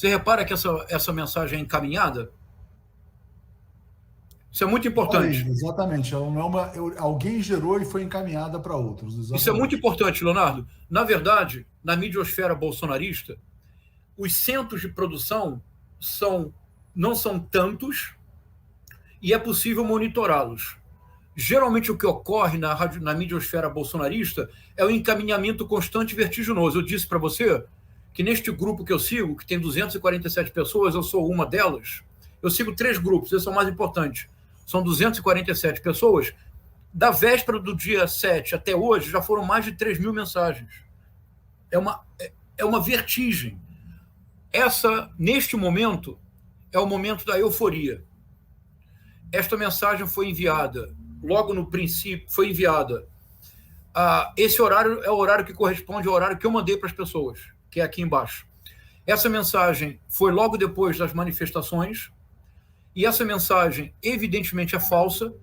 Você repara que essa mensagem é encaminhada? Isso é muito importante. Exatamente. Ela não é alguém gerou e foi encaminhada para outros. Exatamente. Isso é muito importante, Leonardo. Na verdade, na midiosfera bolsonarista, os centros de produção não são tantos e é possível monitorá-los. Geralmente o que ocorre na midiosfera bolsonarista é o encaminhamento constante e vertiginoso. Eu disse para você que neste grupo que eu sigo, que tem 247 pessoas, eu sou uma delas. Eu sigo 3 grupos, esses são mais importantes. São 247 pessoas. Da véspera do dia 7 até hoje, já foram mais de 3 mil mensagens. É uma vertigem. Neste momento, é o momento da euforia. Esta mensagem foi enviada, logo no princípio, foi enviada. Esse horário é o horário que corresponde ao horário que eu mandei para as pessoas, que é aqui embaixo. Essa mensagem foi logo depois das manifestações, e essa mensagem, evidentemente, é falsa,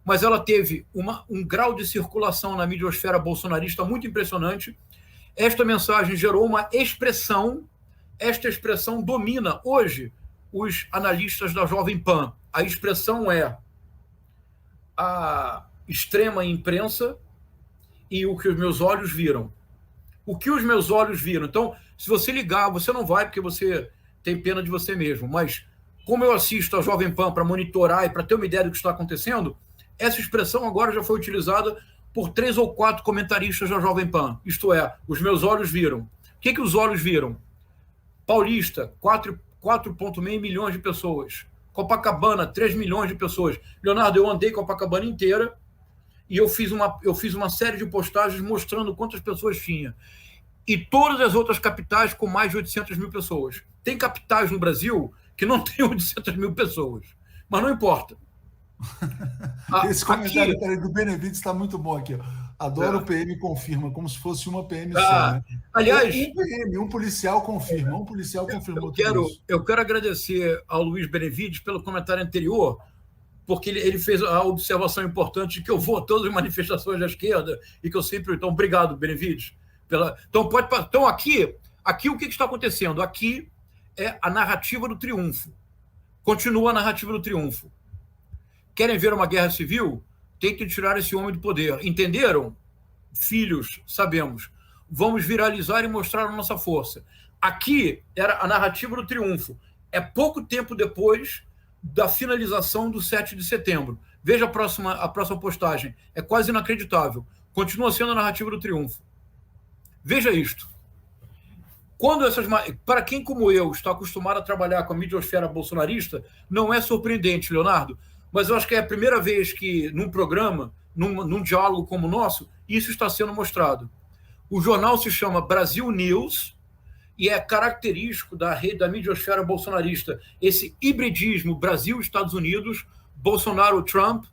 mas ela teve um grau de circulação na midiosfera bolsonarista muito impressionante. Esta mensagem gerou uma expressão, esta expressão domina hoje os analistas da Jovem Pan. A expressão é a extrema imprensa e o que os meus olhos viram. O que os meus olhos viram. Então, se você ligar, você não vai porque você tem pena de você mesmo, mas como eu assisto a Jovem Pan para monitorar e para ter uma ideia do que está acontecendo, essa expressão agora já foi utilizada por 3 ou 4 comentaristas da Jovem Pan. Isto é, os meus olhos viram. O que os olhos viram? Paulista, 4,5 milhões de pessoas. Copacabana, 3 milhões de pessoas. Leonardo, eu andei Copacabana inteira e eu fiz uma série de postagens mostrando quantas pessoas tinha. E todas as outras capitais com mais de 800 mil pessoas. Tem capitais no Brasil que não tem 800 mil pessoas. Mas não importa. Esse comentário aqui do Benevides está muito bom aqui. Adoro o PM confirma, como se fosse uma PM só. Né? Aliás, um policial confirma, um policial confirmou eu quero agradecer ao Luiz Benevides pelo comentário anterior, porque ele fez a observação importante de que eu vou a todas as manifestações da esquerda e que eu sempre... Então, obrigado, Benevides. Então, aqui o que está acontecendo? Aqui é a narrativa do triunfo. Continua a narrativa do triunfo. Querem ver uma guerra civil? Tem que tirar esse homem do poder. Entenderam? Filhos, sabemos. Vamos viralizar e mostrar a nossa força. Aqui era a narrativa do triunfo. É pouco tempo depois da finalização do 7 de setembro. Veja a próxima postagem. É quase inacreditável. Continua sendo a narrativa do triunfo. Veja isto. Para quem como eu está acostumado a trabalhar com a midiosfera bolsonarista, não é surpreendente, Leonardo, mas eu acho que é a primeira vez que num programa, num diálogo como o nosso, isso está sendo mostrado. O jornal se chama Brasil News e é característico da rede da midiosfera bolsonarista esse hibridismo Brasil-Estados Unidos, Bolsonaro-Trump,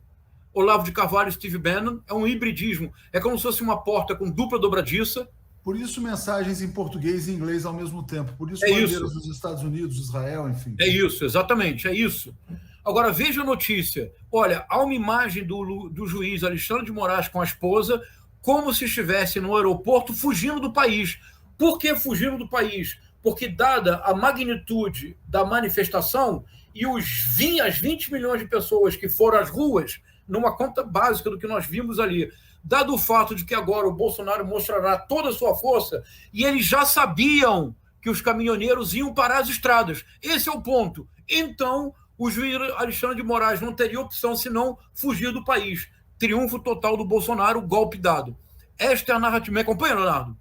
Olavo de Carvalho e Steve Bannon. É um hibridismo. É como se fosse uma porta com dupla dobradiça. Por isso, mensagens em português e inglês ao mesmo tempo. Por isso, bandeiras dos Estados Unidos, Israel, enfim. É isso, exatamente, é isso. Agora, veja a notícia. Olha, há uma imagem do juiz Alexandre de Moraes com a esposa, como se estivesse no aeroporto fugindo do país. Por que fugindo do país? Porque, dada a magnitude da manifestação e as 20 milhões de pessoas que foram às ruas, numa conta básica do que nós vimos ali, dado o fato de que agora o Bolsonaro mostrará toda a sua força, e eles já sabiam que os caminhoneiros iam parar as estradas. Esse é o ponto. Então, o juiz Alexandre de Moraes não teria opção senão fugir do país. Triunfo total do Bolsonaro, golpe dado. Esta é a narrativa. Me acompanha, Leonardo?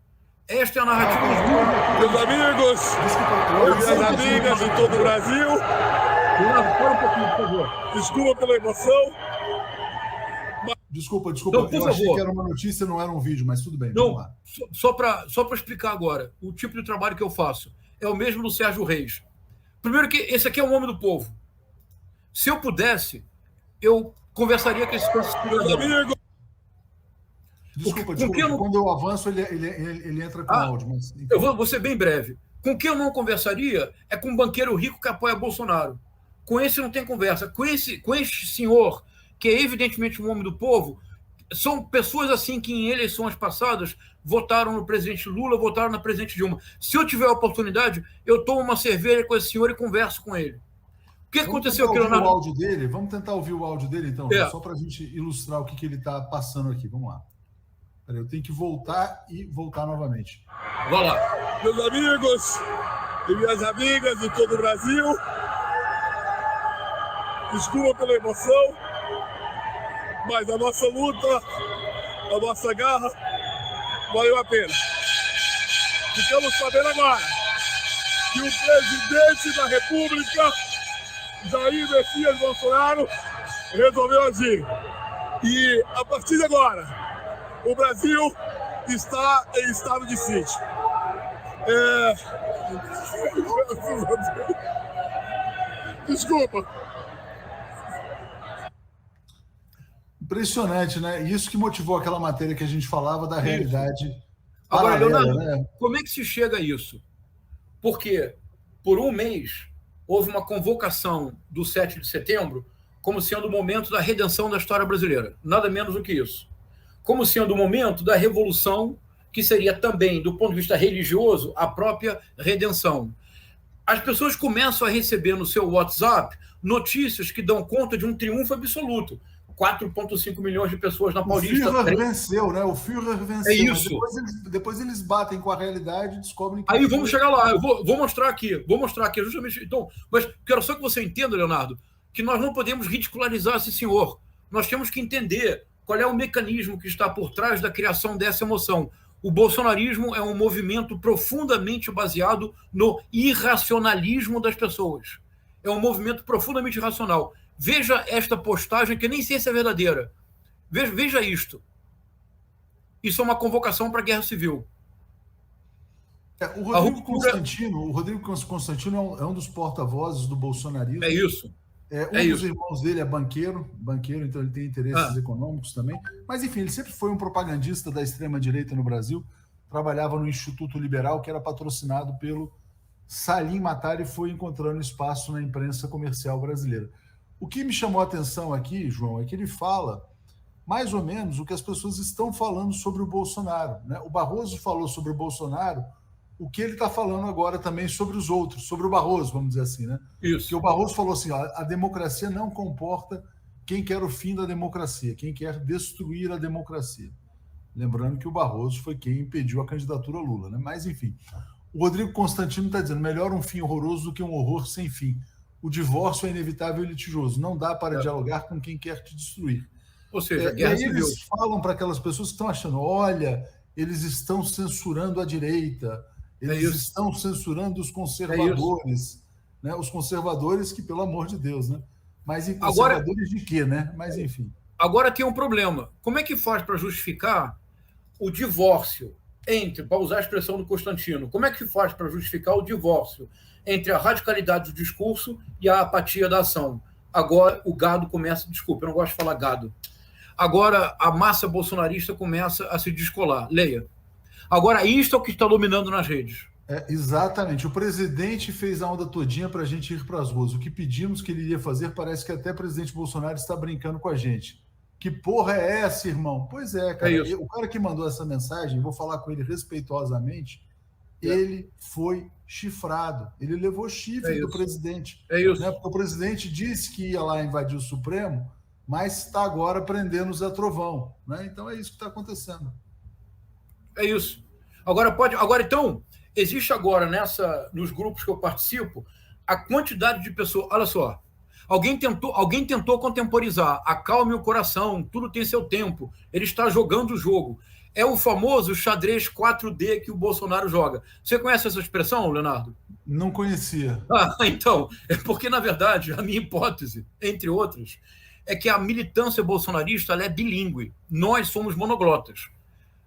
Esta é a narrativa dos meus amigos, minhas amigas de todo o Brasil. Leonardo, para um pouquinho, por favor. Desculpa pela emoção. Desculpa. Então, eu achei que era uma notícia, não era um vídeo, mas tudo bem. Não, vamos lá. Só para explicar agora, o tipo de trabalho que eu faço é o mesmo do Sérgio Reis. Primeiro que esse aqui é um homem do povo. Se eu pudesse, eu conversaria com esse cidadão. Desculpa, quando eu avanço, ele entra com áudio. Mas... Eu vou ser bem breve. Com quem eu não conversaria é com um banqueiro rico que apoia Bolsonaro. Com esse não tem conversa. Com esse senhor, que é evidentemente um homem do povo, são pessoas assim que em eleições passadas votaram no presidente Lula, votaram na presidente Dilma. Se eu tiver a oportunidade, eu tomo uma cerveja com esse senhor e converso com ele. O que aconteceu aqui, Leonardo? Vamos tentar ouvir o áudio dele, então, só para a gente ilustrar o que ele está passando aqui. Vamos lá. Peraí, eu tenho que voltar e voltar novamente. Vai lá. Meus amigos e minhas amigas de todo o Brasil, desculpa pela emoção, mas a nossa luta, a nossa garra, valeu a pena. Ficamos sabendo agora que o presidente da República, Jair Messias Bolsonaro, resolveu agir. E, a partir de agora, o Brasil está em estado de sítio. Desculpa. Impressionante, né? Isso que motivou aquela matéria que a gente falava da realidade. Agora, Leonardo, né? Como é que se chega a isso? Porque, por um mês, houve uma convocação do 7 de setembro como sendo o momento da redenção da história brasileira. Nada menos do que isso. Como sendo o momento da revolução, que seria também, do ponto de vista religioso, a própria redenção. As pessoas começam a receber no seu WhatsApp notícias que dão conta de um triunfo absoluto. 4,5 milhões de pessoas na Paulista. O Führer venceu, né? O Führer venceu. É isso. Depois eles batem com a realidade e descobrem que... Aí vamos chegar lá. Eu vou mostrar aqui. Justamente. Então, mas quero só que você entenda, Leonardo, que nós não podemos ridicularizar esse senhor. Nós temos que entender qual é o mecanismo que está por trás da criação dessa emoção. O bolsonarismo é um movimento profundamente baseado no irracionalismo das pessoas. É um movimento profundamente irracional. Veja esta postagem, que nem sei se é verdadeira. Veja isto. Isso é uma convocação para a guerra civil. O Rodrigo Constantino é um dos porta-vozes do bolsonarismo. É isso. Dos irmãos dele é banqueiro, então ele tem interesses econômicos também. Mas, enfim, ele sempre foi um propagandista da extrema-direita no Brasil, trabalhava no Instituto Liberal, que era patrocinado pelo Salim Matar, e foi encontrando espaço na imprensa comercial brasileira. O que me chamou a atenção aqui, João, é que ele fala mais ou menos o que as pessoas estão falando sobre o Bolsonaro, né? O Barroso falou sobre o Bolsonaro, o que ele está falando agora também sobre os outros, sobre o Barroso, vamos dizer assim, né? Isso. Que o Barroso falou assim, ó, a democracia não comporta quem quer o fim da democracia, quem quer destruir a democracia. Lembrando que o Barroso foi quem impediu a candidatura Lula, né? Mas, enfim, o Rodrigo Constantino está dizendo, melhor um fim horroroso do que um horror sem fim. O divórcio é inevitável e litigioso. Não dá para dialogar com quem quer te destruir. Ou seja, guerra civil. Eles falam para aquelas pessoas que estão achando, olha, eles estão censurando a direita, eles estão censurando os conservadores, né? Os conservadores que, pelo amor de Deus, né? Mas conservadores de quê, né? Mas, enfim. Agora tem um problema. Como é que faz para justificar o divórcio para usar a expressão do Constantino, como é que faz para justificar o divórcio entre a radicalidade do discurso e a apatia da ação? Agora o gado começa... Desculpa, eu não gosto de falar gado. Agora a massa bolsonarista começa a se descolar. Leia. Agora, isto é o que está dominando nas redes. Exatamente. O presidente fez a onda todinha para a gente ir para as ruas. O que pedimos que ele iria fazer, parece que até o presidente Bolsonaro está brincando com a gente. Que porra é essa, irmão? Pois é, cara. O cara que mandou essa mensagem, vou falar com ele respeituosamente, ele foi chifrado. Ele levou chifre do presidente. Né? Porque o presidente disse que ia lá invadir o Supremo, mas está agora prendendo o Zé Trovão. Né? Então é isso que está acontecendo. É isso. Agora, então, existe agora nos grupos que eu participo, a quantidade de pessoas... Olha só. Alguém tentou contemporizar. Acalme o coração, tudo tem seu tempo. Ele está jogando o jogo. É o famoso xadrez 4D que o Bolsonaro joga. Você conhece essa expressão, Leonardo? Não conhecia. Então, é porque, na verdade, a minha hipótese, entre outras, é que a militância bolsonarista ela é bilíngue. Nós somos monoglotas.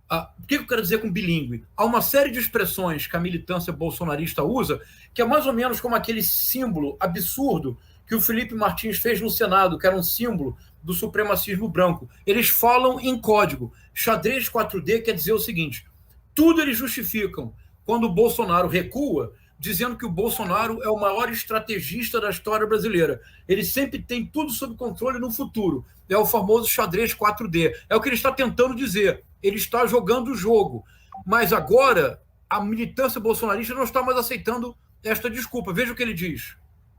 O que eu quero dizer com bilíngue? Há uma série de expressões que a militância bolsonarista usa, que é mais ou menos como aquele símbolo absurdo que o Felipe Martins fez no Senado, que era um símbolo do supremacismo branco. Eles falam em código. Xadrez 4D quer dizer o seguinte: tudo eles justificam quando o Bolsonaro recua, dizendo que o Bolsonaro é o maior estrategista da história brasileira. Ele sempre tem tudo sob controle no futuro. É o famoso xadrez 4D. É o que ele está tentando dizer. Ele está jogando o jogo. Mas agora a militância bolsonarista não está mais aceitando esta desculpa. Veja o que ele diz.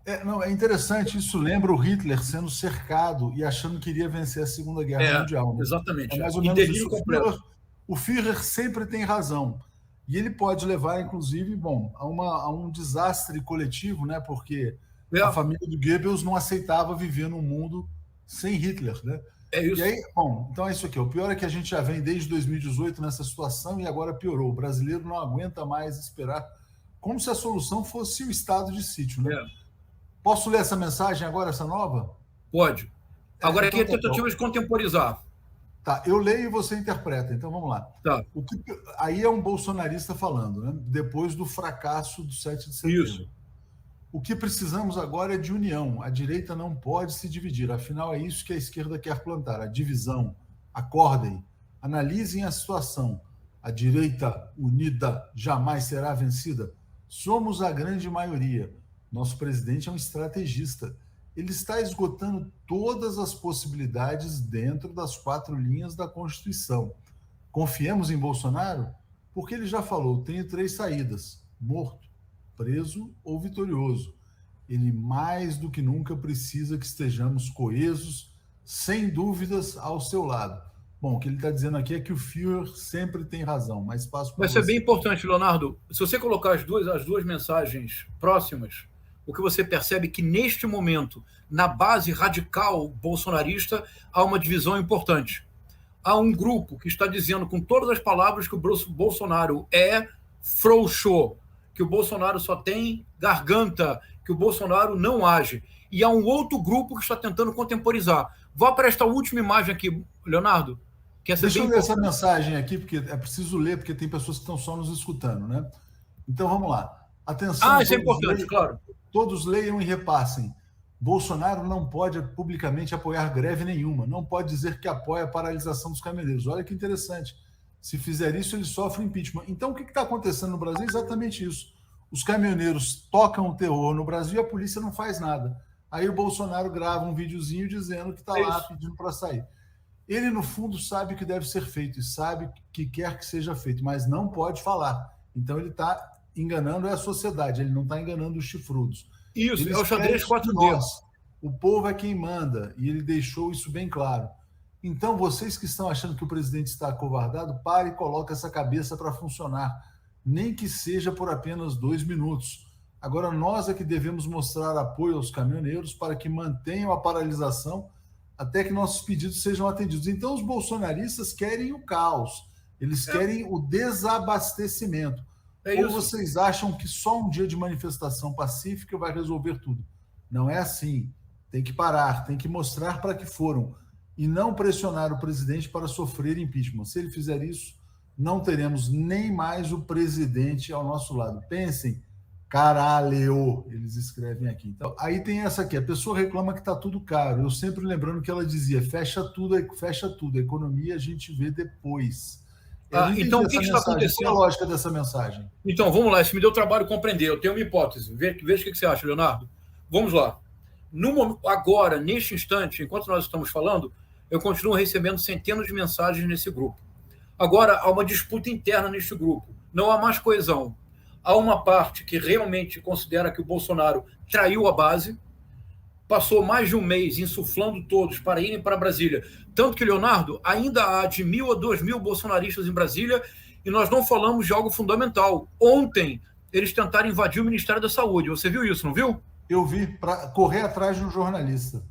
É interessante, isso lembra o Hitler sendo cercado e achando que iria vencer a Segunda Guerra Mundial. Né? Exatamente. É mais ou menos isso. O Führer sempre tem razão. E ele pode levar, inclusive, a um desastre coletivo, né? Porque a família do Goebbels não aceitava viver num mundo sem Hitler. Né? É isso. E aí, então é isso aqui. O pior é que a gente já vem desde 2018 nessa situação e agora piorou. O brasileiro não aguenta mais esperar, como se a solução fosse o estado de sítio. Né? Posso ler essa mensagem agora, essa nova? Pode. Agora aqui é tentativa de contemporizar. Tá, eu leio e você interpreta, então vamos lá. Tá. Aí é um bolsonarista falando, né? Depois do fracasso do 7 de setembro. Isso. O que precisamos agora é de união. A direita não pode se dividir. Afinal, é isso que a esquerda quer plantar, a divisão. Acordem, analisem a situação. A direita unida jamais será vencida. Somos a grande maioria. Nosso presidente é um estrategista. Ele está esgotando todas as possibilidades dentro das 4 linhas da Constituição. Confiemos em Bolsonaro? Porque ele já falou, tenho 3 saídas, morto, preso ou vitorioso. Ele mais do que nunca precisa que estejamos coesos, sem dúvidas, ao seu lado. Bom, o que ele está dizendo aqui é que o Führer sempre tem razão, mas passo para você. Vai ser bem importante, Leonardo. Se você colocar as duas mensagens próximas, o que você percebe é que, neste momento, na base radical bolsonarista, há uma divisão importante. Há um grupo que está dizendo com todas as palavras que o Bolsonaro é frouxo, que o Bolsonaro só tem garganta, que o Bolsonaro não age. E há um outro grupo que está tentando contemporizar. Vá para esta última imagem aqui, Leonardo. Deixa eu ler essa mensagem aqui, porque é preciso ler, porque tem pessoas que estão só nos escutando, né? Então, vamos lá. Atenção. Isso é importante, claro. Todos leiam e repassem. Bolsonaro não pode publicamente apoiar greve nenhuma, não pode dizer que apoia a paralisação dos caminhoneiros. Olha que interessante. Se fizer isso, ele sofre impeachment. Então, o que está acontecendo no Brasil é exatamente isso. Os caminhoneiros tocam o terror no Brasil e a polícia não faz nada. Aí o Bolsonaro grava um videozinho dizendo que está lá pedindo para sair. Ele, no fundo, sabe o que deve ser feito e sabe que quer que seja feito, mas não pode falar. Então, ele está enganando a sociedade, ele não está enganando os chifrudos. Isso, Eles é o xadrez 4D. O povo é quem manda, e ele deixou isso bem claro. Então, vocês que estão achando que o presidente está acovardado, pare e coloque essa cabeça para funcionar, nem que seja por apenas 2 minutos. Agora, nós é que devemos mostrar apoio aos caminhoneiros para que mantenham a paralisação até que nossos pedidos sejam atendidos. Então, os bolsonaristas querem o caos, eles querem o desabastecimento. Ou vocês acham que só um dia de manifestação pacífica vai resolver tudo? Não é assim. Tem que parar, tem que mostrar para que foram e não pressionar o presidente para sofrer impeachment. Se ele fizer isso, não teremos nem mais o presidente ao nosso lado. Pensem, caralho, eles escrevem aqui. Então, aí tem essa aqui, a pessoa reclama que está tudo caro. Eu sempre lembrando que ela dizia, fecha tudo, a economia a gente vê depois. Então, o que está acontecendo? Qual a lógica dessa mensagem? Então, vamos lá. Isso me deu trabalho compreender. Eu tenho uma hipótese. Veja o que você acha, Leonardo. Vamos lá. Agora, neste instante, enquanto nós estamos falando, eu continuo recebendo centenas de mensagens nesse grupo. Agora, há uma disputa interna neste grupo. Não há mais coesão. Há uma parte que realmente considera que o Bolsonaro traiu a base, passou mais de um mês insuflando todos para irem para Brasília. Tanto que, Leonardo, ainda há de 1.000 a 2.000 bolsonaristas em Brasília e nós não falamos de algo fundamental. Ontem, eles tentaram invadir o Ministério da Saúde. Você viu isso, não viu? Eu vi, para correr atrás de um jornalista.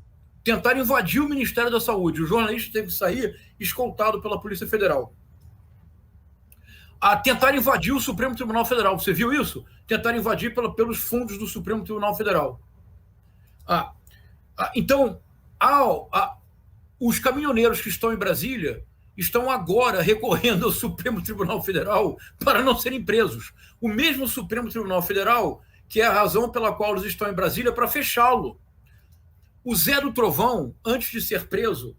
Tentaram invadir o Ministério da Saúde. O jornalista teve que sair escoltado pela Polícia Federal. Tentaram invadir o Supremo Tribunal Federal. Você viu isso? Tentaram invadir pelos fundos do Supremo Tribunal Federal. Então, os caminhoneiros que estão em Brasília estão agora recorrendo ao Supremo Tribunal Federal para não serem presos. O mesmo Supremo Tribunal Federal, que é a razão pela qual eles estão em Brasília, para fechá-lo. O Zé do Trovão, antes de ser preso,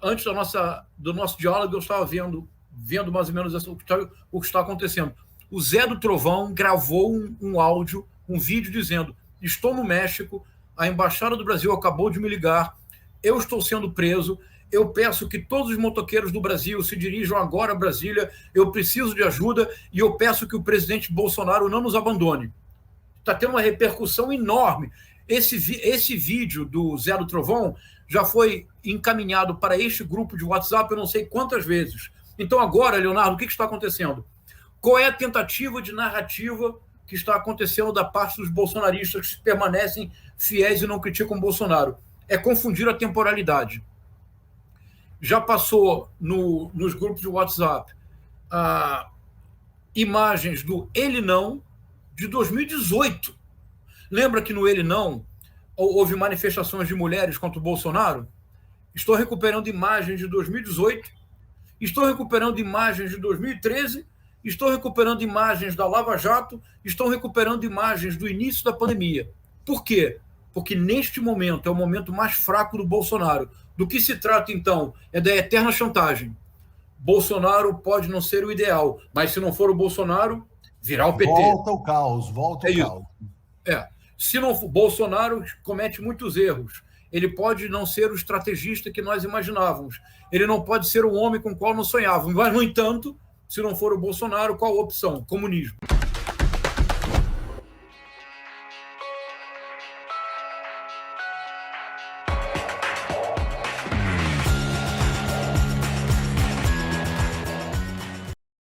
antes do nosso diálogo, eu estava vendo mais ou menos o que está acontecendo. O Zé do Trovão gravou um áudio, um vídeo dizendo: estou no México, a Embaixada do Brasil acabou de me ligar, eu estou sendo preso, eu peço que todos os motoqueiros do Brasil se dirijam agora a Brasília. Eu preciso de ajuda e eu peço que o presidente Bolsonaro não nos abandone. Está tendo uma repercussão enorme. Esse vídeo do Zé do Trovão já foi encaminhado para este grupo de WhatsApp eu não sei quantas vezes. Então agora, Leonardo, o que está acontecendo? Qual é a tentativa de narrativa que está acontecendo da parte dos bolsonaristas que permanecem fiéis e não criticam Bolsonaro? É confundir a temporalidade. Já passou nos grupos de WhatsApp imagens do Ele Não de 2018. Lembra que no Ele Não houve manifestações de mulheres contra o Bolsonaro? Estou recuperando imagens de 2018, estou recuperando imagens de 2013, estou recuperando imagens da Lava Jato, estou recuperando imagens do início da pandemia. Por quê? Porque neste momento é o momento mais fraco do Bolsonaro. Do que se trata, então, é da eterna chantagem. Bolsonaro pode não ser o ideal, mas se não for o Bolsonaro, virá o PT. Volta o caos, volta o caos. Se não for, Bolsonaro comete muitos erros. Ele pode não ser o estrategista que nós imaginávamos. Ele não pode ser o homem com o qual nós sonhávamos. Mas, no entanto, se não for o Bolsonaro, qual a opção? Comunismo.